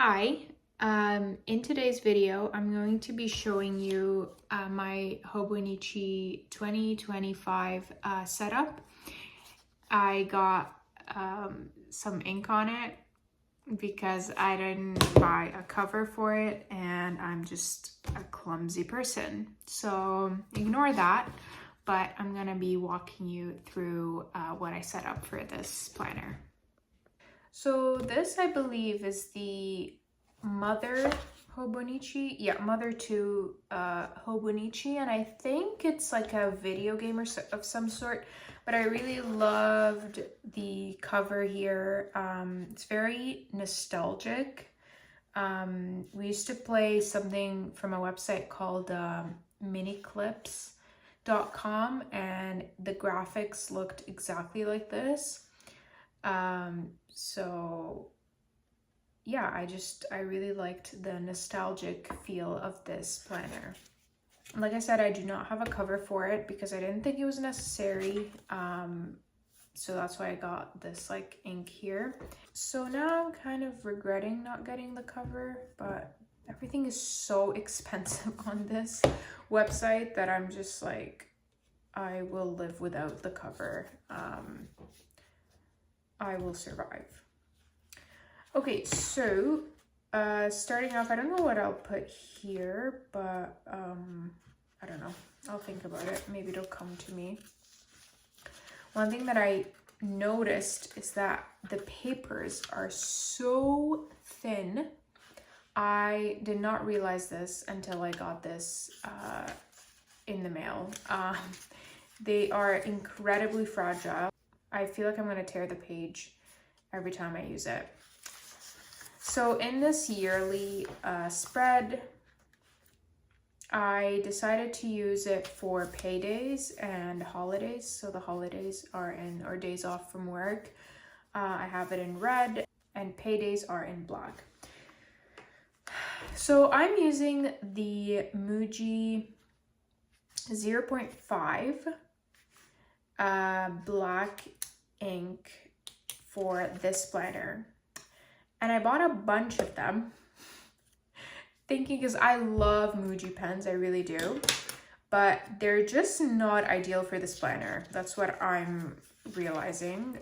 Hi, in today's video, I'm going to be showing you my Hobonichi 2025 setup. I got some ink on it because I didn't buy a cover for it and I'm just a clumsy person. So ignore that, but I'm gonna be walking you through what I set up for this planner. So this, I believe, is the Mother Hobonichi. Yeah, Mother 2 Hobonichi, and I think it's like a video game of some sort, but I really loved the cover here. It's very nostalgic. We used to play something from a website called miniclips.com, and the graphics looked exactly like this. So yeah, I really liked the nostalgic feel of this planner. Like I said, I do not have a cover for it because I didn't think it was necessary. So that's why I got this like ink here. So now I'm kind of regretting not getting the cover, but everything is so expensive on this website that I'm just like, I will live without the cover. I will survive. Okay, so starting off, I don't know what I'll put here, but I don't know. I'll think about it. Maybe it'll come to me. One thing that I noticed is that the papers are so thin. I did not realize this until I got this in the mail. They are incredibly fragile. I feel like I'm going to tear the page every time I use it. So in this yearly spread, I decided to use it for paydays and holidays. So the holidays are or days off from work. I have it in red and paydays are in black. So I'm using the Muji 0.5 black ink for this planner, and I bought a bunch of them thinking, because I love Muji pens, I really do, but they're just not ideal for this planner. That's what I'm realizing.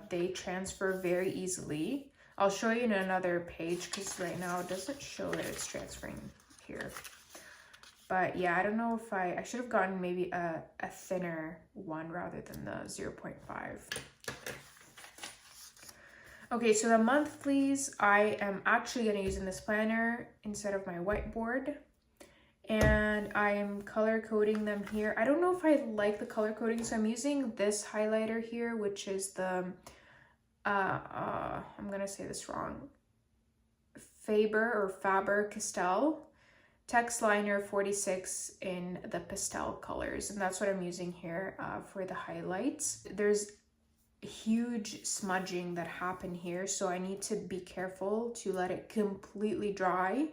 They transfer very easily. I'll show you in another page because right now it doesn't show that it's transferring here. But yeah, I don't know if I should have gotten maybe a thinner one rather than the 0.5. Okay, so the monthlies, I am actually going to use in this planner instead of my whiteboard. And I'm color coding them here. I don't know if I like the color coding, so I'm using this highlighter here, which is the, I'm going to say this wrong, Faber-Castell Text Liner 46 in the pastel colors. And that's what I'm using here for the highlights. There's huge smudging that happened here, so I need to be careful to let it completely dry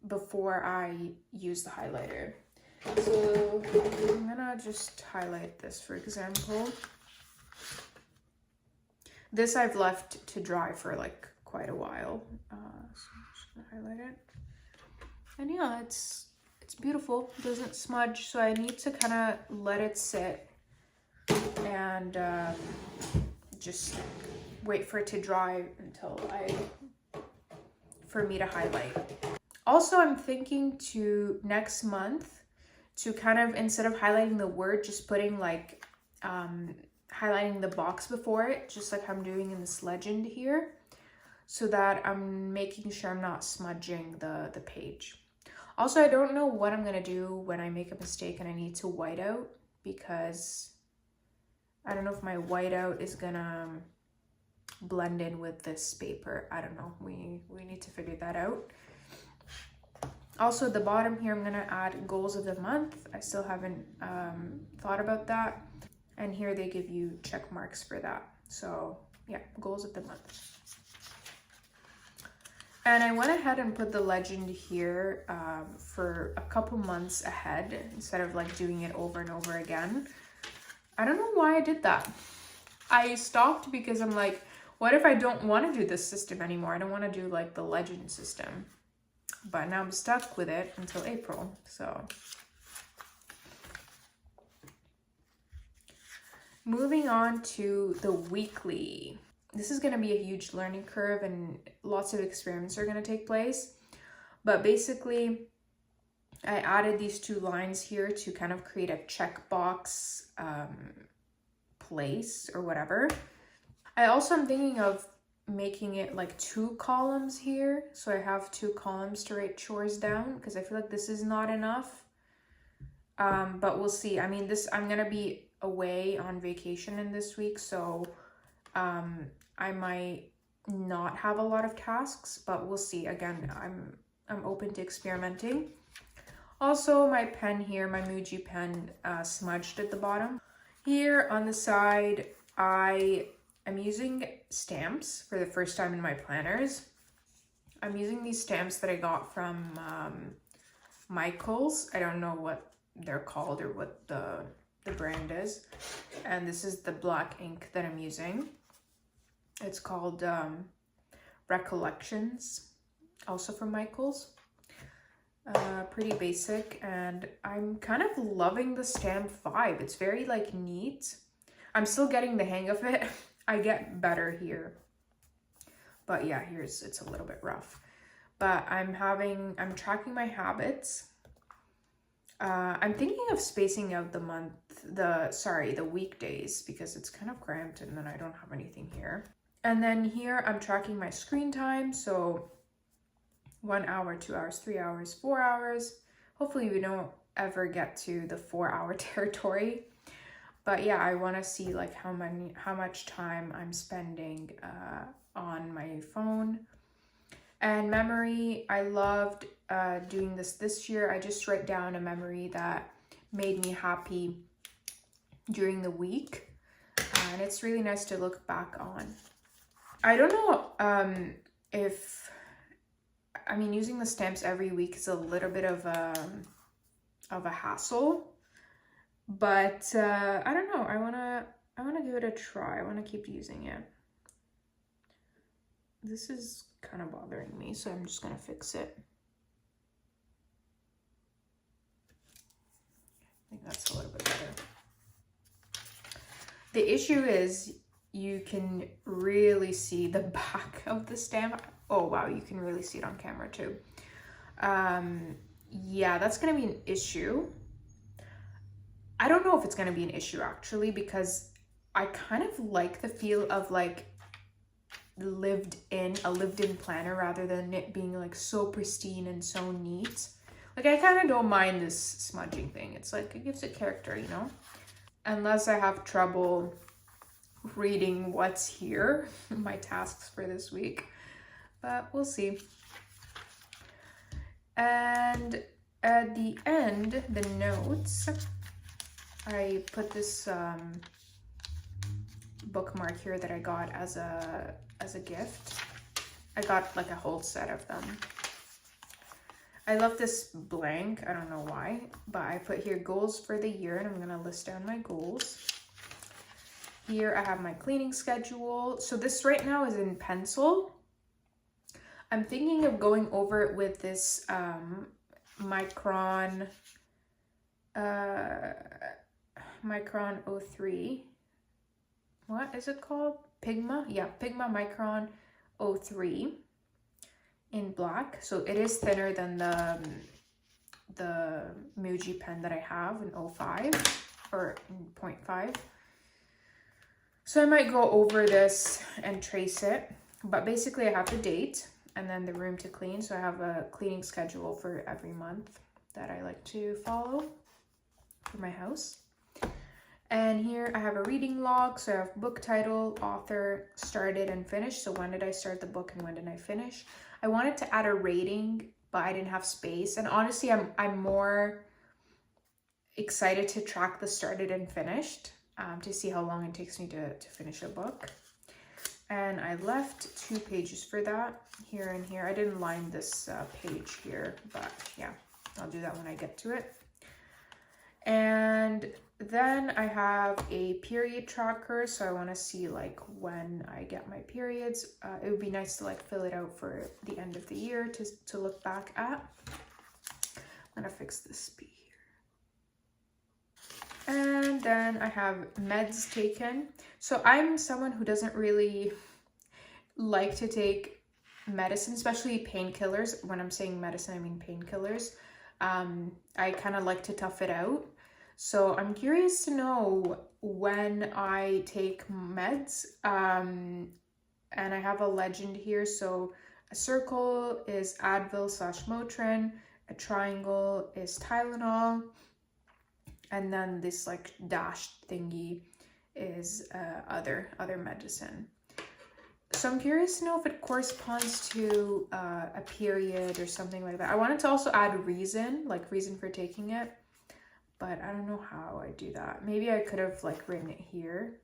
before I use the highlighter. So I'm gonna just highlight this, for example. This I've left to dry for like quite a while, so I'm just gonna highlight it. And yeah, it's beautiful. It doesn't smudge, so I need to kind of let it sit and just wait for it to dry until for me to highlight. Also, I'm thinking to next month to kind of, instead of highlighting the word, just putting like highlighting the box before it, just like I'm doing in this legend here, so that I'm making sure I'm not smudging the page. Also, I don't know what I'm gonna do when I make a mistake and I need to white out, because I don't know if my whiteout is gonna blend in with this paper. I don't know. We need to figure that out. Also, the bottom here, I'm gonna add goals of the month. I still haven't thought about that. And here they give you check marks for that. So yeah, goals of the month. And I went ahead and put the legend here for a couple months ahead instead of like doing it over and over again. I don't know why I did that. I stopped because I'm like, What if I don't want to do this system anymore? I don't want to do like the legend system. But now I'm stuck with it until April, so. Moving on to the weekly. This is going to be a huge learning curve and lots of experiments are going to take place. But basically, I added these 2 lines here to kind of create a checkbox place or whatever. I also am thinking of making it like 2 columns here. So I have 2 columns to write chores down because I feel like this is not enough. But we'll see. I mean, I'm going to be away on vacation in this week, so I might not have a lot of tasks, but we'll see. Again, I'm open to experimenting. Also, my pen here, my Muji pen, smudged at the bottom. Here on the side, I am using stamps for the first time in my planners. I'm using these stamps that I got from Michael's. I don't know what they're called or what the brand is. And this is the black ink that I'm using. It's called Recollections, also from Michael's. Pretty basic, and I'm kind of loving the stamp vibe. It's very like neat. I'm still getting the hang of it. I get better here, but yeah, it's a little bit rough. But I'm tracking my habits. I'm thinking of spacing out the weekdays because it's kind of cramped and then I don't have anything here. And then here I'm tracking my screen time. So 1 hour, 2 hours, 3 hours, 4 hours. Hopefully we don't ever get to the 4-hour territory. But yeah, I want to see like how much time I'm spending on my phone. And memory, I loved doing this year. I just write down a memory that made me happy during the week. And it's really nice to look back on. I don't know using the stamps every week is a little bit of a hassle. But I don't know. I wanna give it a try. I wanna keep using it. This is kind of bothering me, so I'm just gonna fix it. I think that's a little bit better. The issue is you can really see the back of the stamp. Oh wow, you can really see it on camera too. Yeah, that's gonna be an issue. I don't know if it's gonna be an issue actually, because I kind of like the feel of like a lived-in planner rather than it being like so pristine and so neat. Like I kind of don't mind this smudging thing. It's like it gives it character, you know? Unless I have trouble reading what's here, my tasks for this week, but we'll see. And at the end, the notes, I put this bookmark here that I got as a gift. I got like a whole set of them. I left this blank, I don't know why, but I put here goals for the year and I'm gonna list down my goals. Here I have my cleaning schedule. So this right now is in pencil. I'm thinking of going over it with this Micron 03. What is it called? Pigma? Yeah, Pigma Micron 03 in black. So it is thinner than the Muji pen that I have in 05 or in 0.5. So I might go over this and trace it, but basically I have the date and then the room to clean. So I have a cleaning schedule for every month that I like to follow for my house. And here I have a reading log. So I have book title, author, started and finished. So when did I start the book and when did I finish? I wanted to add a rating, but I didn't have space. And honestly, I'm more excited to track the started and finished to see how long it takes me to finish a book. And I left 2 pages for that, here and here. I didn't line this page here, but yeah, I'll do that when I get to it. And then I have a period tracker, so I want to see like when I get my periods. It would be nice to like fill it out for the end of the year to look back at. I'm gonna fix this speed here. And then I have meds taken. So I'm someone who doesn't really like to take medicine, especially painkillers. When I'm saying medicine, I mean painkillers. I kind of like to tough it out. So I'm curious to know when I take meds. And I have a legend here. So a circle is Advil/Motrin, a triangle is Tylenol, and then this like dashed thingy is other medicine. So I'm curious to know if it corresponds to a period or something like that. I wanted to also add reason for taking it, but I don't know how I do that. Maybe I could have like written it here,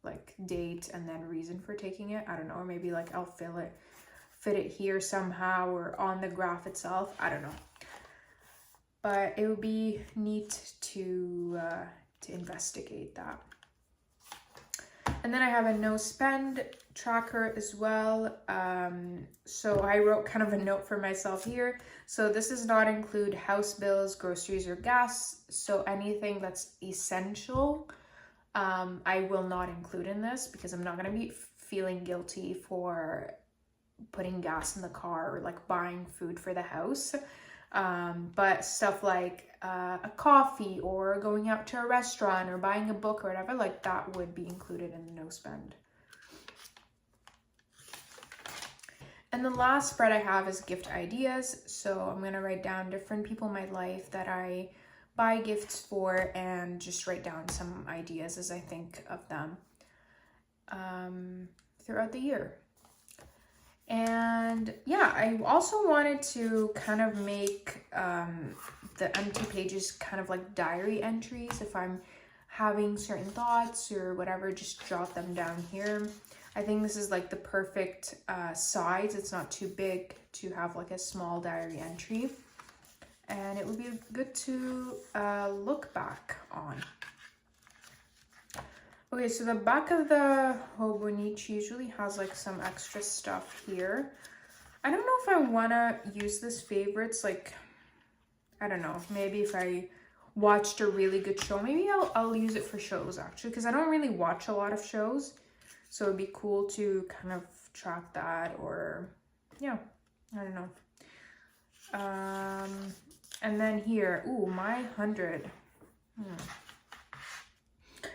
like date and then reason for taking it. I don't know, or maybe like I'll fit it here somehow or on the graph itself. I don't know, but it would be neat to investigate that. And then I have a no spend tracker as well. So I wrote kind of a note for myself here. So this does not include house bills, groceries, or gas. So anything that's essential, I will not include in this because I'm not going to be feeling guilty for putting gas in the car or like buying food for the house. But stuff like a coffee or going out to a restaurant or buying a book or whatever, like that would be included in the no spend. And the last spread I have is gift ideas. So I'm going to write down different people in my life that I buy gifts for and just write down some ideas as I think of them throughout the year. And yeah, I also wanted to kind of make the empty pages kind of like diary entries. If I'm having certain thoughts or whatever, just jot them down here. I think this is like the perfect size. It's not too big to have like a small diary entry. And it would be good to look back on. Okay, so the back of the Hobonichi usually has like some extra stuff here. I don't know if I want to use this favorites, like, I don't know, maybe if I watched a really good show, maybe I'll use it for shows actually, because I don't really watch a lot of shows. So it'd be cool to kind of track that, or yeah, I don't know. And then here, ooh, my 100.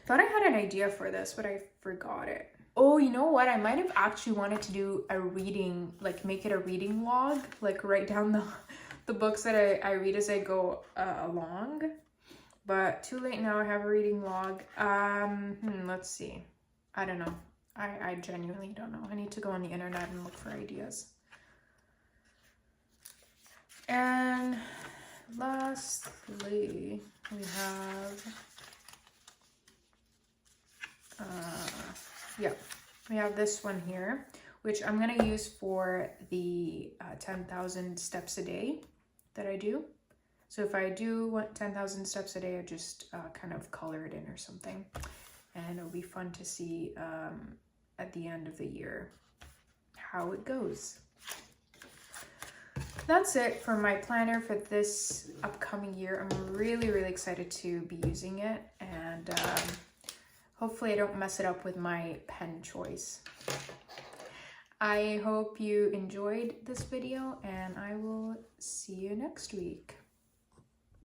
Thought I had an idea for this, but I forgot it. Oh, you know what? I might have actually wanted to do a reading, like make it a reading log, like write down the books that I read as I go along. But too late now, I have a reading log. Let's see. I don't know. I genuinely don't know. I need to go on the internet and look for ideas. And lastly, we have... we have this one here, which I'm going to use for the 10,000 steps a day that I do. So if I do want 10,000 steps a day, I just kind of color it in or something. And it'll be fun to see at the end of the year how it goes. That's it for my planner for this upcoming year. I'm really, really excited to be using it, and hopefully I don't mess it up with my pen choice. I hope you enjoyed this video, and I will see you next week.